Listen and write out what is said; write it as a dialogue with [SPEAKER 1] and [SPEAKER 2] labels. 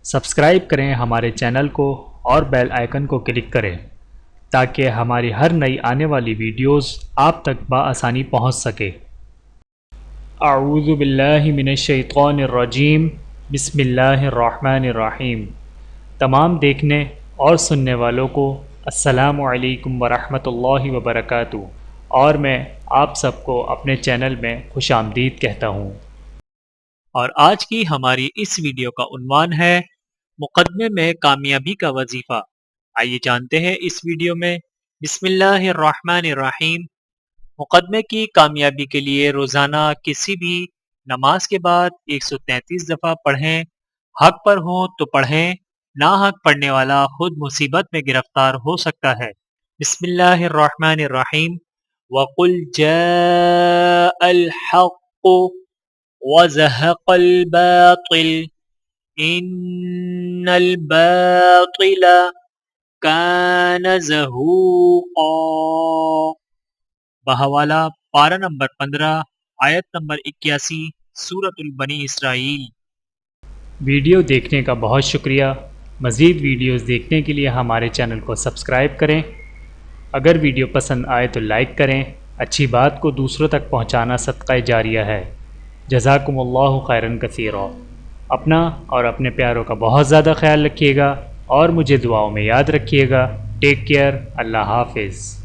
[SPEAKER 1] Subscribe کریں ہمارے channel کو اور بیل آئیکن کو کلک کریں تاکہ ہماری ہر نئی آنے والی ویڈیوز آپ تک بآسانی پہنچ سکے۔ اعوذ باللہ من الشیطان الرجیم، بسم اللہ الرحمن الرحیم۔ تمام دیکھنے اور سننے والوں کو السلام علیکم ورحمۃ اللہ وبرکاتہ، اور میں آپ سب کو اپنے چینل میں خوش آمدید کہتا ہوں۔
[SPEAKER 2] اور آج کی ہماری اس ویڈیو کا عنوان ہے مقدمے میں کامیابی کا وظیفہ۔ آئیے جانتے ہیں اس ویڈیو میں۔ بسم اللہ الرحمن الرحیم۔ مقدمے کی کامیابی کے لیے روزانہ کسی بھی نماز کے بعد 133 دفعہ پڑھیں۔ حق پر ہوں تو پڑھیں، ناحق پڑھنے والا خود مصیبت میں گرفتار ہو سکتا ہے۔ بسم اللہ الرحمن الرحیم۔ وَقُلْ جَاءَ الْحَقُّ وَزَهَقَ الْبَاطِلُ إِنَّ الْبَاطِلَ كَانَ زَهُوقًا۔ بحوالہ پارہ نمبر 15 آیت نمبر 81 سورۃ البنی اسرائیل۔
[SPEAKER 1] ویڈیو دیکھنے کا بہت شکریہ۔ مزید ویڈیوز دیکھنے کے لیے ہمارے چینل کو سبسکرائب کریں۔ اگر ویڈیو پسند آئے تو لائک کریں۔ اچھی بات کو دوسروں تک پہنچانا صدقہ جاریہ ہے۔ جزاکم اللہ خیرا کثیرا۔ اپنا اور اپنے پیاروں کا بہت زیادہ خیال رکھیے گا اور مجھے دعاؤں میں یاد رکھیے گا۔ Take care. اللہ حافظ۔